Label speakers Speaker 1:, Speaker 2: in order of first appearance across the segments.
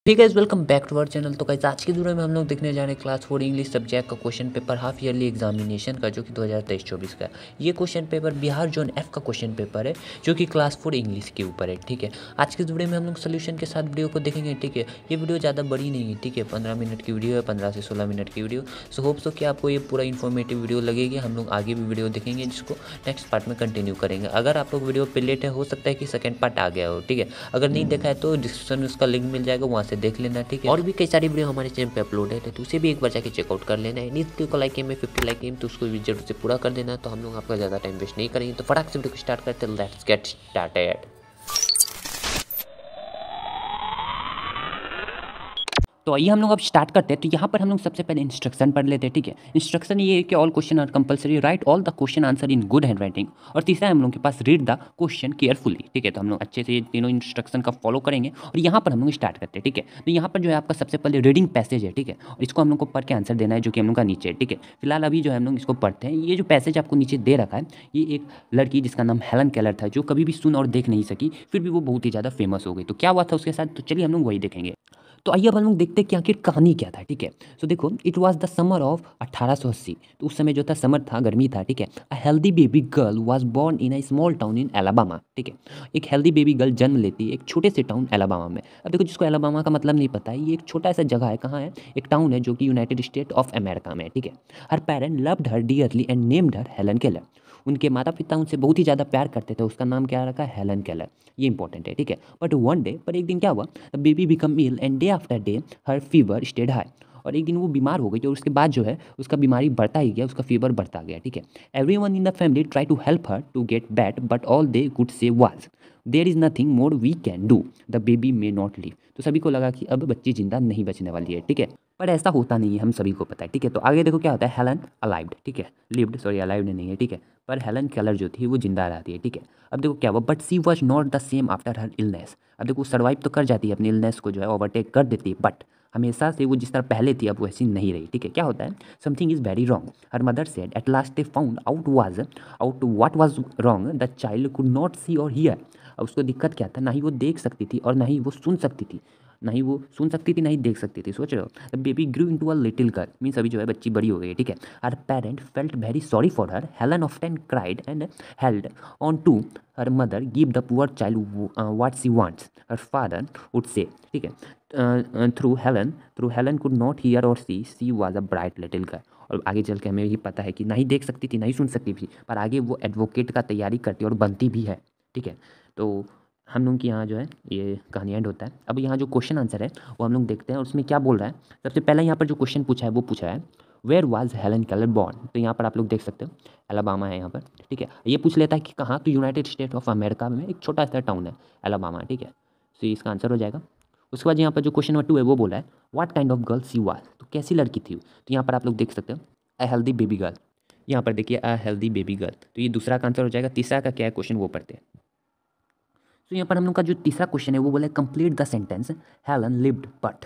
Speaker 1: ठीक है, welcome back to our channel. तो गाइस आज की वीडियो में हम लोग देखने जा रहे हैं क्लास 4 इंग्लिश सब्जेक्ट का question paper half yearly examination का, जो कि 2023-24 का है। ये question paper Bihar zone F का क्वेश्चन पेपर है, जो कि क्लास 4 इंग्लिश के ऊपर है। ठीक है, आज की वीडियो में हम लोग सोल्यूशन के साथ वीडियो को देखेंगे। ठीक है, ये वीडियो ज़्यादा बड़ी नहीं है। ठीक है, 15 मिनट की वीडियो है, 15 से 16 मिनट की वीडियो। सो होप सो कि आपको ये पूरा इन्फॉर्मेटिव वीडियो लगेगी। हम लोग आगे भी वीडियो देखेंगे, जिसको नेक्स्ट पार्ट में कंटिन्यू करेंगे। अगर आप लोग वीडियो पे लेट है, हो सकता है कि सेकंड पार्ट आ गया हो। ठीक है, अगर नहीं देखा है तो डिस्क्रिप्शन में उसका लिंक मिल जाएगा, वहाँ से देख लेना। ठीक है, और भी कई सारी वीडियो हमारे चैनल पे अपलोड है, तो उसे भी एक बार जाके चेकआउट कर लेना है। इस वीडियो को लाइक में 50 लाइक तो उसको भी जरूर से पूरा कर देना। तो हम लोग आपका ज़्यादा टाइम वेस्ट नहीं करेंगे, तो फटाक से वीडियो को स्टार्ट करते हैं। Let's get started. तो आइए हम लोग अब स्टार्ट करते हैं। तो यहाँ पर हम लोग सबसे पहले इंस्ट्रक्शन पढ़ लेते हैं। ठीक है, इंस्ट्रक्शन ये है कि all question are compulsory, write all the question answer in good handwriting. और तीसरा हम लोग के पास रीड द क्वेश्चन केयरफुली। ठीक है, तो हम लोग अच्छे से ये तीनों इंस्ट्रक्शन का फॉलो करेंगे और यहाँ पर हम लोग स्टार्ट करते हैं। ठीक है, तो यहाँ पर जो है आपका सबसे पहले रीडिंग पैसेज है। ठीक है, और इसको हम लोग को पढ़ के आंसर देना है, जो कि हम लोग का नीचे है। ठीक है, फिलहाल अभी जो है हम लोग इसको पढ़ते हैं। ये जो पैसेज आपको नीचे दे रखा है, ये एक लड़की जिसका नाम हेलन केलर था, जो कभी भी सुन और देख नहीं सकी, फिर भी वो बहुत ही ज़्यादा फेमस हो गई। तो क्या हुआ था उसके साथ, तो चलिए हम लोग वही देखेंगे। तो आइए अब हम लोग देखते हैं कि आखिर कहानी क्या था। ठीक है, तो देखो, it was the summer of 1880। तो उस समय जो था समर था, गर्मी था। ठीक है, a healthy baby girl was born in a small town in Alabama. ठीक है, एक हेल्दी बेबी गर्ल जन्म लेती है एक छोटे से टाउन एलाबामा में। अब देखो, जिसको एलाबामा का मतलब नहीं पता है, ये एक छोटा सा जगह है। कहाँ है? एक टाउन है, जो कि यूनाइटेड स्टेट ऑफ अमेरिका में है। ठीक है, her parent loved her dearly and named her Helen Keller. उनके माता पिता उनसे बहुत ही ज़्यादा प्यार करते थे, उसका नाम क्या रखा? Helen Keller. ये इंपॉर्टेंट है। ठीक है, बट वन डे, पर एक दिन क्या हुआ, baby become ill and day after day her fever stayed high. और एक दिन वो बीमार हो गई और उसके बाद जो है उसका बीमारी बढ़ता ही गया, उसका फीवर बढ़ता गया। ठीक है, everyone in the family try to help her to get better, but all they could say was there is nothing more we can do, the baby may not live. तो सभी को लगा कि अब बच्ची जिंदा नहीं बचने वाली है। ठीक है, पर ऐसा होता नहीं है, हम सभी को पता है। ठीक है, तो आगे देखो क्या होता है। हेलन अलाइव्ड, ठीक है, लिव्ड, सॉरी अलाइव्ड नहीं है। ठीक है, पर हेलन केलर जो थी वो जिंदा रहती है। ठीक है, अब देखो क्या हुआ, but she was not the same after her illness. अब देखो सर्वाइव तो कर जाती है, अपनी इलनेस को जो है ओवरटेक कर देती है, बट हमेशा से वो जिस तरह पहले थी अब वैसी नहीं रही। ठीक है, क्या होता है, something is very wrong, her mother said. At last they found out what was wrong, the child could not see or hear. अब उसको दिक्कत क्या था, ना ही वो देख सकती थी और ना ही वो सुन सकती थी, ना ही वो सुन सकती थी, ना ही देख सकती थी। सोच रहे हो, the baby grew into a little girl, means अभी जो है बच्ची बड़ी हो गई है। ठीक है, her parent felt very sorry for her, Helen often cried and held on to her mother, give the poor child what she wants, her father would say. ठीक है, though Helen could not hear or see was a bright little girl. और आगे चल के हमें ये पता है कि ना ही देख सकती थी, ना ही सुन सकती थी, पर आगे वो एडवोकेट का तैयारी करती और बनती भी है। ठीक है, तो हम लोग की यहाँ जो है ये कहानी एंड होता है। अब यहाँ जो क्वेश्चन आंसर है वो हम लोग देखते हैं और उसमें क्या बोल रहा है। सबसे पहले यहाँ पर जो क्वेश्चन पूछा है वो पूछा है, where was Helen Keller born. तो यहाँ पर आप लोग देख सकते हो एलाबामा है यहाँ पर। ठीक है, ये पूछ लेता है कि कहाँ, तो यूनाइटेड स्टेट ऑफ अमेरिका में एक छोटा सा टाउन है एलाबामा। ठीक है, तो इसका आंसर हो जाएगा। उसके बाद यहाँ पर जो क्वेश्चन नंबर 2 है वो बोला है, what kind of girl she was. तो कैसी लड़की थी। तो यहाँ पर आप लोग देख सकते हो अ हेल्दी बेबी गर्ल। यहाँ पर देखिए अ हेल्दी बेबी गर्ल, तो ये दूसरा का आंसर हो जाएगा। तीसरा का क्या है क्वेश्चन वो पढ़ते हैं। तो यहाँ पर हम लोग का जो तीसरा क्वेश्चन है वो बोला है, complete the sentence Helen lived but.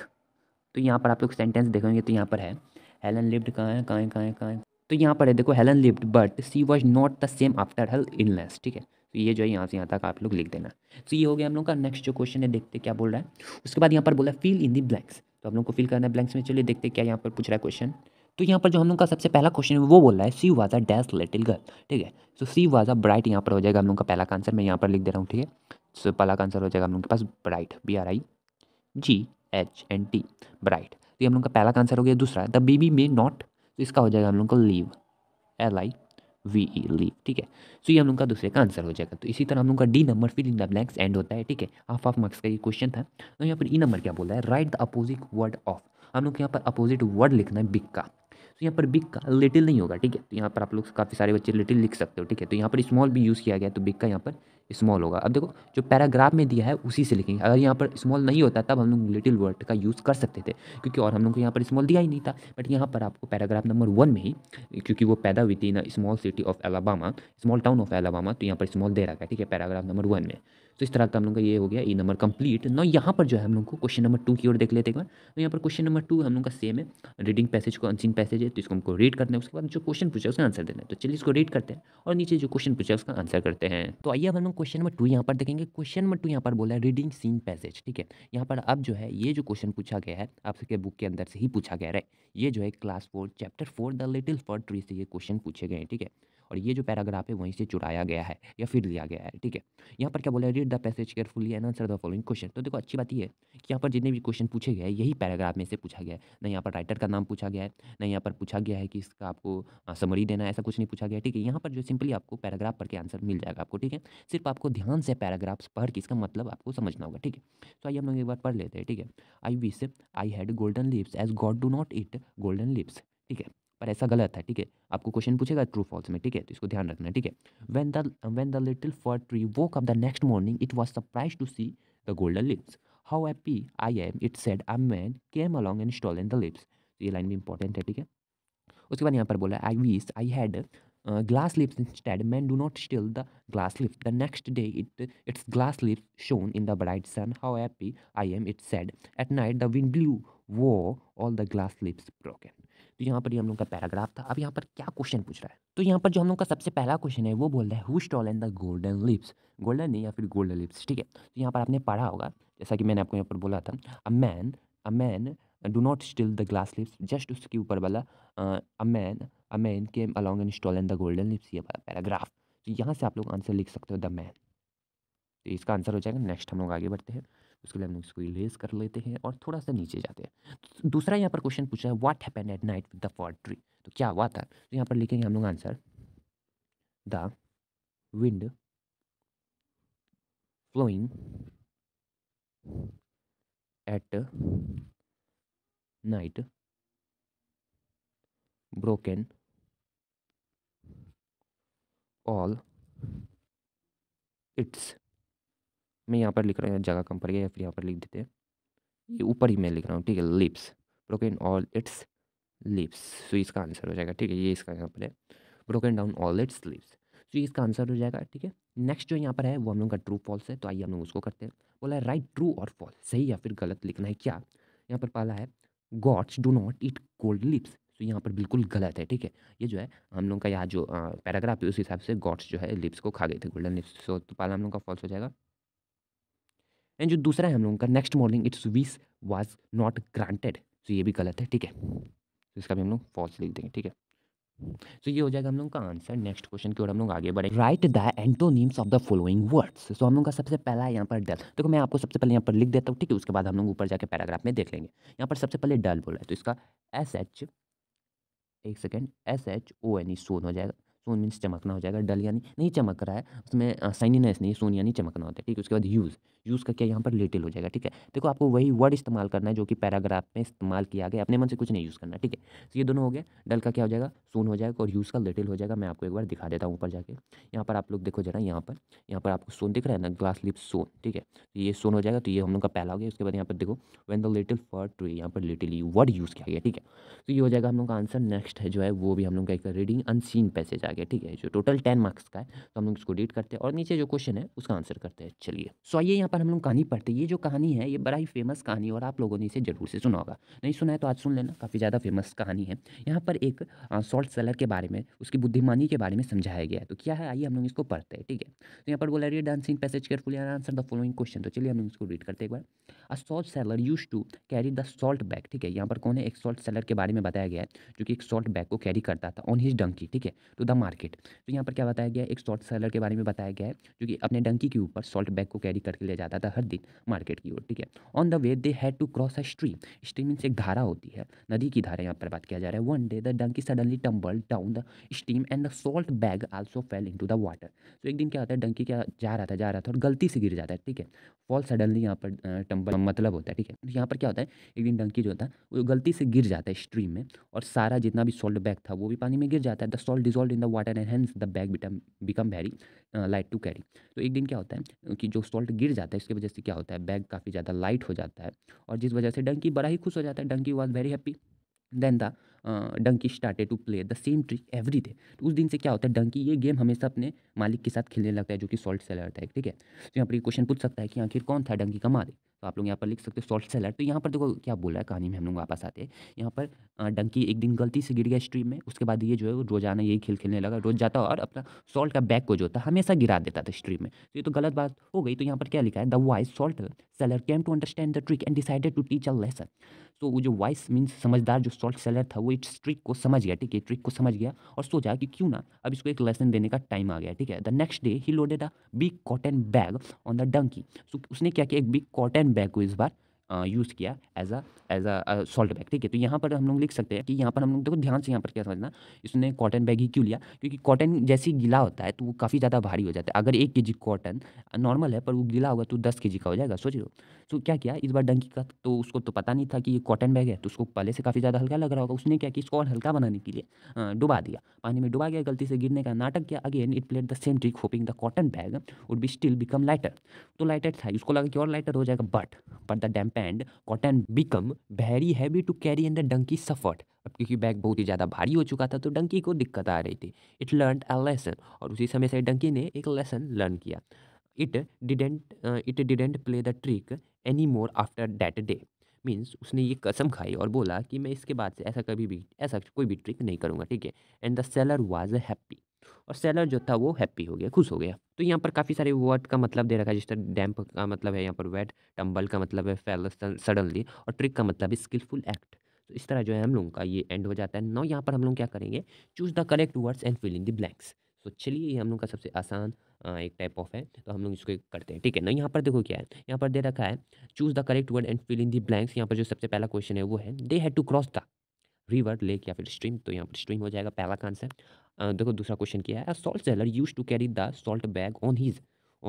Speaker 1: तो यहाँ पर आप लोग सेंटेंस देखेंगे तो यहाँ पर है हेलन लिव्ड, कहाँ है, कहाँ है, कहाँ है, कहाँ है। तो यहाँ पर है देखो, Helen lived but she was not the same after her illness. ठीक है, तो ये जो है यहाँ से यहाँ तक आप लोग लिख देना। तो ये हो गया हम लोग का। नेक्स्ट जो क्वेश्चन है देखते क्या बोल रहा है। उसके बाद यहाँ पर बोला फिल इन द ब्लैंक्स। तो हम लोग को फिल करना है ब्लैंक्स में। चलिए देखते क्या यहाँ पर पूछ रहा है क्वेश्चन। तो यहाँ पर जो हम लोग का सबसे पहला क्वेश्चन है वो बोल रहा है, सी was a dash little girl. ठीक है, तो सी वाज अ ब्राइट यहाँ पर हो जाएगा हम लोग का पहला का आंसर। मैं यहाँ पर लिख दे रहा हूँ। ठीक है, तो पहला का आंसर हो जाएगा हम लोग के पास ब्राइट, BRIGHNT, ब्राइट। तो ये हम लोग का पहला का आंसर हो गया। दूसरा, द बेबी में नॉट, तो इसका हो जाएगा हम लोग को लीव, LIVE, लीव। ठीक है, तो ये हम लोग का दूसरे का आंसर हो जाएगा। तो इसी तरह हम लोग का D number fill in the blanks and होता है। ठीक है, हाफ हाफ मार्क्स का ये क्वेश्चन था। तो यहाँ पर ई नंबर क्या बोल रहा है, right the opposite word of. हम लोग को यहाँ पर अपोजिट वर्ड लिखना है बिग का। तो यहाँ पर बिग का लिटिल नहीं होगा। ठीक है, तो यहाँ पर आप लोग काफ़ी सारे बच्चे लिटिल लिख सकते हो। ठीक है, तो यहाँ पर स्मॉल भी यूज़ किया गया, तो बिग का यहाँ पर स्मॉल होगा। अब देखो, जो पैराग्राफ में दिया है उसी से लिखेंगे। अगर यहाँ पर स्मॉल नहीं होता तब हम लोग लिटिल वर्ड का यूज़ कर सकते थे, क्योंकि और हम लोग को यहाँ पर स्मॉल दिया ही नहीं था। बट यहाँ पर आपको पैराग्राफ नंबर 1 में ही, क्योंकि वो पैदा हुई थी in small city of Alabama, small town of Alabama, तो यहाँ पर स्मॉल दे रखा है। ठीक है, पैराग्राफ नंबर 1 में। तो इस तरह का हम लोग का ये हो गया ई नंबर कंप्लीट। ना यहाँ पर जो है हम लोग को क्वेश्चन नंबर 2 की ओर देख लेते हैं एक बार। तो यहाँ पर क्वेश्चन नंबर 2 हम लोग का सेम है, रीडिंग पैसेज को अनसीन पैसेज है तो इसको हमको रीड करना है, उसके बाद जो क्वेश्चन पूछा है उसका आंसर देना है। तो चलिए इसको रीड करते हैं और नीचे जो क्वेश्चन पूछा है उसका आंसर करते हैं। तो आइए अब हम लोग क्वेश्चन नंबर 2 यहाँ पर देखेंगे। क्वेश्चन नंबर 2 यहाँ पर बोला है रीडिंग सीन पैसेज, ठीक है। यहाँ पर अब जो है ये जो क्वेश्चन पूछा गया है आपके बुक के अंदर से ही पूछा गया है। ये जो है class 4 chapter 4 the little for tree से ये क्वेश्चन पूछे गए हैं, ठीक है। और ये जो पैराग्राफ है वहीं से चुराया गया है या फिर लिया गया है, ठीक है। यहाँ पर क्या बोला है, read the passage carefully and answer the following question. तो देखो अच्छी बात ये है कि यहाँ पर जितने भी क्वेश्चन पूछे गए हैं यही पैराग्राफ में से पूछा गया है। ना यहाँ पर राइटर का नाम पूछा गया है, ना यहाँ पर पूछा गया है कि इसका आपको समरी देना है, ऐसा कुछ नहीं पूछा गया है, ठीक है। यहाँ पर जो सिंपली आपको पैराग्राफ पढ़ के आंसर मिल जाएगा आपको, ठीक है। सिर्फ आपको ध्यान से पैराग्राफ्स पढ़ के इसका मतलब आपको समझना होगा, ठीक है। तो आइए हम लोग एक बार पढ़ लेते हैं, ठीक है। I wish I had golden lips as god do not eat golden lips, ठीक है। पर ऐसा गलत है, ठीक है। आपको क्वेश्चन पूछेगा ट्रू फॉल्स में, ठीक है। तो इसको ध्यान रखना है, ठीक है। When the little fir tree woke up the next morning, it was surprised to see the golden lips. How happy I am, it said. A man came along and stole the lips. तो ये line भी important है, ठीक है। उसके बाद यहाँ पर बोला I wish I had glass lips instead man do not steal the glass lips the next day its glass lips shone in the bright sun how happy I am it said at night the wind blew वो all the glass lips broken. तो यहाँ पर ये हम लोग का paragraph था। अब यहाँ पर क्या क्वेश्चन पूछ रहा है, तो यहाँ पर जो हम लोग का सबसे पहला क्वेश्चन है वो बोल रहा है who stall in the golden lips, golden नहीं या फिर गोल्डन लिप्स, ठीक है। तो यहाँ पर आपने पढ़ा होगा जैसा कि मैंने आपको यहाँ पर बोला था a man do not steal the glass lips, just उसके ऊपर वाला a man came along and stolen the golden lips, ये वाला पैराग्राफ। तो यहाँ से आप लोग आंसर लिख सकते हो द मैन। तो इसका आंसर हो जाएगा। नेक्स्ट हम लोग आगे बढ़ते हैं, उसके लिए हम लोग इसको इरेज कर लेते हैं और थोड़ा सा नीचे जाते हैं। तो दूसरा यहाँ पर क्वेश्चन पूछा है what happened at night with the for tree, तो क्या हुआ था। तो यहाँ पर लिखेंगे हम लोग answer the wind flowing at night broken all its. मैं यहाँ पर लिख रहा हूँ, जगह कम पड़ गया या फिर यहाँ पर लिख देते हैं, ये ऊपर ही मैं लिख रहा हूँ, ठीक है। Lips broken all it's lips, तो इसका आंसर हो जाएगा, ठीक है। ये इसका यहाँ पर है broken down all it's lips, तो ये इसका आंसर हो जाएगा, ठीक है। नेक्स्ट जो यहाँ पर है वो हम लोग का ट्रू फॉल्स है, तो आइए हम लोग उसको करते हैं। बोला है राइट ट्रू और फॉल्स, सही या फिर गलत लिखना है। क्या यहाँ पर पहला है gods do not eat gold lips, तो यहाँ पर बिल्कुल गलत है, ठीक है। ये जो है हम लोग का यहाँ जो पैराग्राफ है उस हिसाब से गॉड्स जो है लिप्स को खा गए थे, गोल्डन लिप्स, तो पहला हम लोग का फॉल्स हो जाएगा। एंड जो दूसरा है हम लोगों का next morning it's wish was not granted, तो ये भी गलत है, ठीक है। तो इसका भी हम लोग फॉल्स लिख देंगे, ठीक है। तो ये हो जाएगा हम लोग का आंसर। नेक्स्ट क्वेश्चन की ओर हम लोग आगे बढ़े। Right the antonyms of the following words, तो हम लोग का सबसे पहला है यहाँ पर डल। देखो मैं आपको सबसे पहले यहाँ पर लिख देता हूँ, ठीक है। उसके बाद हम लोग ऊपर जाके पैराग्राफ में देख लेंगे। यहाँ पर सबसे पहले डल बोला है, तो इसका एस एच, एक सेकेंड, SHONE सोन हो जाएगा। सोन मीन्स चमकना हो जाएगा। डल यानी नहीं चमक रहा है, उसमें साइनिनेस नहीं, सोन यानी चमकना होता है, ठीक है। उसके बाद यूज़ का क्या यहाँ पर लिटिल हो जाएगा, ठीक है। देखो आपको वही वर्ड इस्तेमाल करना है जो कि पैराग्राफ में इस्तेमाल किया गया, अपने मन से कुछ नहीं यूज़ करना, ठीक है। तो ये दोनों हो गया। डल का क्या हो जाएगा, सोन हो जाएगा, और यूज़ का लिटिल हो जाएगा। मैं आपको एक बार दिखा देता हूँ ऊपर जाके। यहाँ पर आप लोग देखो जरा, यहाँ पर आपको सोन दिख रहा है ना, ग्लास लिप सोन, ठीक है। तो ये सोन हो जाएगा, तो ये हम लोग का पहला हो गया। उसके बाद यहाँ पर देखो when the little for tree, यहाँ पर लिटिल वर्ड यूज़ किया गया, ठीक है। तो ये हो जाएगा हम लोग का आंसर। नेक्स्ट है जो है वो भी हम लोग का एक रीडिंग अनसीन पैसेज आ गया, ठीक है, जो टोटल 10 मार्क्स का है। तो हम लोग इसको रीड करते हैं और नीचे जो क्वेश्चन है उसका आंसर करते हैं। चलिए सो आइए यहाँ पर हम लोग कहानी पढ़ते हैं। ये जो कहानी है ये बड़ा ही फेमस कहानी है और आप लोगों ने इसे जरूर से सुना होगा। नहीं सुना है तो आज सुन लेना, काफ़ी ज़्यादा फेमस कहानी है। यहाँ पर एक सॉल्ट सेलर के बारे में, उसकी बुद्धिमानी के बारे में समझाया गया है। तो क्या है, आइए हम लोग इसको पढ़ते हैं, ठीक है। तो यहाँ पर बोला read unseen passage carefully and answer the following question. तो चलिए हम लोग इसको रीड करते हैं एक बार। A salt seller used to carry the salt bag, ठीक है। यहाँ पर कौन है, एक सॉल्ट सेलर के बारे में बताया गया है जो कि एक सॉल्ट बैग को कैरी करता था ऑन हिज डंकी, ठीक है, टू द मार्केट। तो यहाँ पर क्या बताया गया है, एक सॉल्ट सेलर के बारे में बताया गया है जो कि अपने डंकी के ऊपर सॉल्ट बैग को कैरी करके ले जाता था हर दिन मार्केट की ओर, ठीक है। On the way they had to cross a stream, stream means एक धारा होती है, नदी की धारा यहाँ पर बात किया जा रहा है। One day the donkey suddenly tumble down the stream and the salt bag also fell into the water. तो एक दिन क्या होता है, डंकी क्या जा रहा था और गलती से गिर जाता है, ठीक है। फॉल सडनली यहाँ पर टम्बल मतलब होता है, ठीक है। तो यहाँ पर क्या होता है, एक दिन डंकी जो होता है वो गलती से गिर जाता है स्ट्रीम में और सारा जितना भी सॉल्ट बैग था वो भी पानी में गिर जाता है। The salt dissolve in the water and hence the bag become very light to carry. तो एक दिन क्या होता है कि जो सॉल्ट गिर जाता है इसकी वजह से क्या होता है, बैग काफ़ी ज़्यादा लाइट हो जाता है और जिस वजह से डंकी बड़ा ही खुश हो जाता है। Donkey was very happy. Then the donkey started to play the same trick every day. तो उस दिन से क्या होता है, डंकी ये गेम हमेशा अपने मालिक के साथ खेलने लगता है, जो कि सॉल्ट सेलर था, ठीक है। तो यहाँ पर ये क्वेश्चन पूछ सकता है कि आखिर कौन था डंकी का मालिक। तो आप लोग यहाँ पर लिख सकते हो सॉल्ट सेलर। तो यहाँ पर देखो क्या बोला है, कहानी में हम लोग वापस आते हैं। यहाँ पर डंकी एक दिन गलती से गिर गया स्ट्रीम में। उसके बाद ये जो है वो रोजाना यही खेल खेलने लगा, रोज जाता और अपना सॉल्ट का बैग को जो था हमेशा गिरा देता था स्ट्रीम में। तो ये तो गलत बात हो गई। तो यहाँ पर क्या लिखा है, the wise salt seller came to understand the trick and decided to teach a lesson. तो वो जो वाइस मीन्स समझदार जो सॉल्ट सेलर था, वो इस ट्रिक को समझ गया, ठीक है, ट्रिक को समझ गया और सोचा कि क्यों ना अब इसको एक लेसन देने का टाइम आ गया, ठीक है। The next day he loaded a big cotton bag on the donkey. So उसने क्या किया, एक बिग कॉटन बैग को इस बार यूज़ किया एज अ सॉल्ट बैग, ठीक है। तो यहाँ पर हम लोग लिख सकते हैं कि यहाँ पर हम लोग देखो ध्यान से, यहाँ पर क्या समझना, इसने कॉटन बैग ही क्यों लिया, क्योंकि कॉटन जैसे ही गीला होता है तो वो काफ़ी ज़्यादा भारी हो जाता है। अगर 1 kg कॉटन नॉर्मल है पर वो गीला होगा तो 10 kg का हो जाएगा, सोच रहे हो। तो क्या किया इस बार डंकी का, तो उसको तो पता नहीं था कि ये कॉटन बैग है, तो उसको पहले से काफ़ी ज़्यादा हल्का लग रहा होगा। उसने क्या किया, इसको और हल्का बनाने के लिए डुबा दिया, पानी में डुबा गया, गलती से गिरने का नाटक किया। Again it played the same trick hoping the cotton bag would be still become lighter. तो लाइटर था, उसको लगा कि और लाइटर हो जाएगा, but the dampened cotton become very heavy to carry and the donkey suffered. अब क्योंकि बैग बहुत ही ज़्यादा भारी हो चुका था तो डंकी को दिक्कत आ रही थी। इट लर्न अ लेसन, और उसी समय से डंकी ने एक लेसन लर्न किया। It didn't play the trick any more after that day. Means उसने ये कसम खाई और बोला कि मैं इसके बाद से ऐसा कभी भी ऐसा कोई भी ट्रिक नहीं करूँगा, ठीक है। And the seller was happy, और सेलर जो था वो हैप्पी हो गया, खुश हो गया। तो यहाँ पर काफ़ी सारे वर्ड का मतलब दे रखा है, जिस तरह डैम्प का मतलब है यहाँ पर वेट, टम्बल का मतलब है फेल सडनली, और ट्रिक का मतलब है स्किलफुल एक्ट। तो इस तरह जो है हम लोगों का ये एंड हो जाता है। नाउ यहाँ पर हम लोग क्या करेंगे, choose the correct words and fill in the blanks. तो चलिए ये हम लोग का सबसे आसान एक टाइप ऑफ है, तो हम लोग इसको करते हैं, ठीक है ना। यहाँ पर देखो क्या है, यहाँ पर दे रखा है choose the correct word and fill in the blanks. यहाँ पर जो सबसे पहला क्वेश्चन है वो है they had to cross the river, lake या फिर स्ट्रीम। तो यहाँ पर स्ट्रीम हो जाएगा पहला का आंसर। देखो दूसरा क्वेश्चन क्या है, salt seller use to carry the salt bag on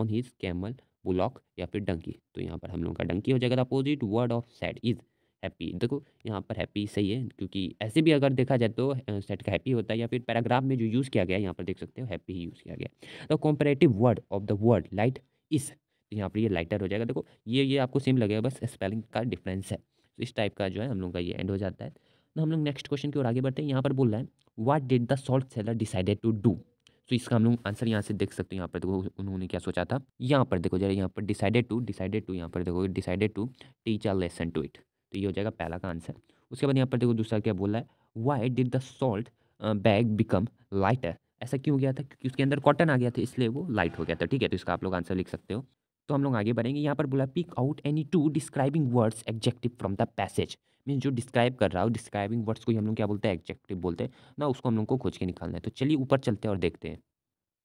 Speaker 1: his camel, bullock या फिर डंकी। तो यहाँ पर हम लोग का डंकी हो जाएगा। Opposite word of sad is happy. देखो यहाँ पर हैप्पी सही है, क्योंकि ऐसे भी अगर देखा जाए तो सैड का हैप्पी होता है, या फिर पैराग्राफ में जो यूज़ किया गया है यहाँ पर देख सकते हो हैप्पी ही यूज़ किया गया। तो comparative word of the word light is, तो यहाँ पर ये लाइटर हो जाएगा। देखो ये आपको सेम लगेगा, बस स्पेलिंग का डिफरेंस है। तो इस टाइप का जो है हम लोग का ये एंड हो जाता है। तो हम लोग नेक्स्ट क्वेश्चन की ओर आगे बढ़ते हैं। यहाँ पर बोल रहा है what did the salt seller decided to do. तो इसका हम लोग आंसर यहाँ से देख सकते हैं। यहाँ पर देखो उन्होंने क्या सोचा था, यहाँ पर देखो जरा, यहाँ पर डिसाइडेड टू यहाँ पर देखो decided to teach a lesson to it. तो ये हो जाएगा पहला का आंसर। उसके बाद यहाँ पर देखो दूसरा क्या बोल रहा है, why did the salt bag become lighter. ऐसा क्यों गया था, क्योंकि उसके अंदर कॉटन आ गया था, इसलिए वो लाइट हो गया था, ठीक है। तो इसका आप लोग आंसर लिख सकते हो। तो हम लोग आगे बढ़ेंगे। यहाँ पर बोला pick out any two describing words adjective from the passage. Mean जो डिस्क्राइब कर रहा हो, डिस्क्राइबिंग वर्ड्स को ही हम लोग क्या बोलते हैं, एडजेक्टिव बोलते हैं ना, उसको हम लोग को खोज के निकालना है। तो चलिए ऊपर चलते हैं और देखते हैं।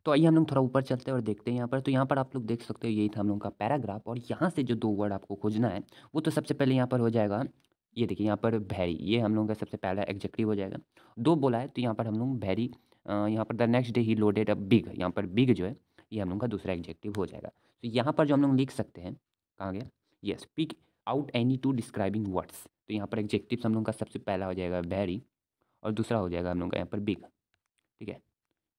Speaker 1: तो आइए हम लोग थोड़ा ऊपर चलते हैं और देखते हैं यहाँ पर। तो यहाँ पर आप लोग देख सकते हो यही था हम लोग का पैराग्राफ, और यहाँ से जो 2 वर्ड आपको खोजना है वो तो सबसे पहले यहाँ पर हो जाएगा, ये देखिए यहाँ पर भैरी, ये हम लोगों का सबसे पहला एग्जेक्टिव हो जाएगा। 2 बोला है तो यहाँ पर हम लोग भैरी, यहाँ पर the next day he loaded a big, यहाँ पर बिग जो है ये हम लोग का दूसरा एग्जेक्टिव हो जाएगा। तो यहाँ पर जो हम लोग लिख सकते हैं, कहाँ गया, yes, pick out any two describing words. तो यहाँ पर एग्जेक्टिव हम लोग का सबसे पहला हो जाएगा भैरी, और दूसरा हो जाएगा हम लोग का यहाँ पर बिग, ठीक है।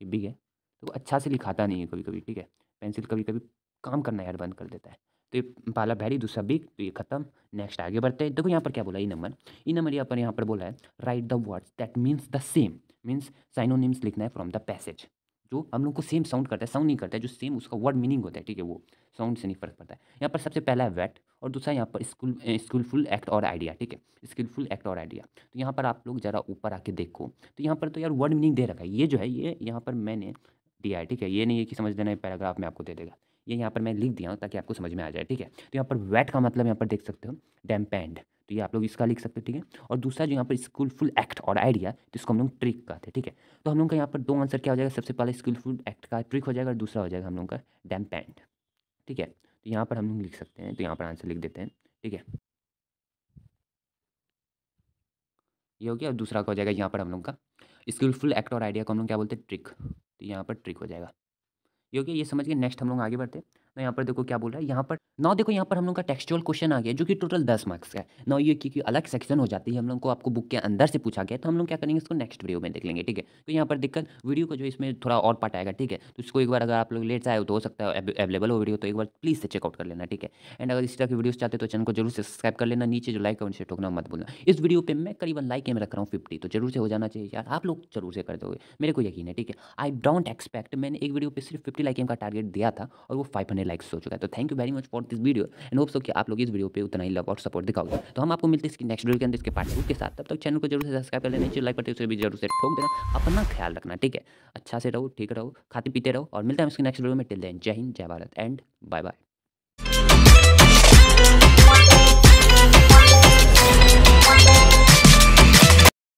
Speaker 1: ये बिग है तो वो अच्छा से लिखाता नहीं है कभी कभी, ठीक है। पेंसिल कभी कभी काम करना यार बंद कर देता है। तो ये पहला भैरी, दूसरा बिग, तो ये खत्म। नेक्स्ट आगे बढ़ते हैं। देखो यहाँ पर क्या बोला, ई नंबर यहाँ पर बोला है right the words that means the same. Means synonyms लिखना है फ्रॉम द पैसेज, जो हम लोग को सेम साउंड करता है, साउंड नहीं करता है, जो सेम उसका वर्ड मीनिंग होता है, ठीक है, वो साउंड से नहीं फर्क पड़ता है। यहाँ पर सबसे पहला है वेट, और दूसरा यहाँ पर स्किलफुल एक्ट और आइडिया, ठीक है, स्किलफुल एक्ट और आइडिया। तो यहाँ पर आप लोग ज़रा ऊपर आके देखो, तो यहाँ पर तो यार वर्ड मीनिंग दे रखा है, ये जो है ये यहाँ पर मैंने दिया है, ठीक है। ये नहीं है कि समझ देना है पैराग्राफ में आपको दे देगा, ये यहाँ पर मैं लिख दिया हूँ ताकि आपको समझ में आ जाए, ठीक है। तो यहाँ पर वेट का मतलब यहाँ पर देख सकते हो डैम्पेंड, तो ये आप लोग इसका लिख सकते हो, ठीक है। और दूसरा जो यहाँ पर स्किलफुल एक्ट और आइडिया, तो इसको हम लोग ट्रिक कहते हैं, ठीक है। तो हम लोग का यहाँ पर 2 आंसर क्या हो जाएगा, सबसे पहले स्किलफुल एक्ट का ट्रिक हो जाएगा, और दूसरा हो जाएगा हम लोग का डैम्पेंड, ठीक है। तो यहाँ पर हम लोग लिख सकते हैं, तो यहाँ पर आंसर लिख देते हैं, ठीक है। ये हो गया। और दूसरा का हो जाएगा यहाँ पर हम लोग का स्किलफुल एक्ट और आइडिया को हम लोग क्या बोलते हैं, ट्रिक। तो यहाँ पर ट्रिक हो जाएगा। ये हो गया, ये समझ के नेक्स्ट हम लोग आगे बढ़ते हैं। तो यहाँ पर देखो क्या बोल रहा है यहाँ पर। नाउ देखो यहाँ पर हम लोग का टेक्सचुअल क्वेश्चन आ गया जो कि टोटल 10 मार्क्स का है। नाउ ये क्योंकि अलग सेक्शन हो जाती है, हम लोग को आपको बुक के अंदर से पूछा गया, तो हम लोग क्या करेंगे इसको नेक्स्ट वीडियो में देख लेंगे, ठीक है। तो यहाँ पर दिक्कत वीडियो को जो इसमें थोड़ा और पार्ट आएगा, ठीक है। तो इसको एक बार अगर आप लोग लेट से आए हो तो हो सकता है अवेलेबल हो वीडियो, तो एक बार प्लीज़ से चेकआउट कर लेना, ठीक है। एंड अगर इस तरह की वीडियोस चाहते हो तो चैनल को जरूर से सब्सक्राइब कर लेना, नीचे जो लाइक कमेंट से ठोकना मत भूलना। इस वीडियो पे मैं करीबन लाइक में रख रहा हूँ 50, तो जरूर से हो जाना चाहिए यार, आप लोग जरूर से कर दोगे, मेरे को यकीन है, ठीक है। आई डोंट एक्सपेक्ट, मैंने एक वीडियो पे सिर्फ 50 लाइक का टारगेट दिया था और वो 500 लाइक्स हो चुका है। तो thank you very much for this video and hope so कि आप लोग इस वीडियो पे उतना ही लव और सपोर्ट दिखाओगे। तो हम आपको मिलते हैं इसकी नेक्स्ट वीडियो के अंदर इसके पार्ट 2 के साथ। तब तक चैनल को जरूर से सब्सक्राइब कर लेना, नीचे लाइक बटन उसे भी जरूर से ठोक देना। अपना ख्याल रखना, ठीक है। अच्छा से रहो, ठीक रहो, खाते पीते रहो और मिलते हैं इसकी नेक्स्ट वीडियो में। टिल देन जय हिंद, जय भारत एंड बाय बाय।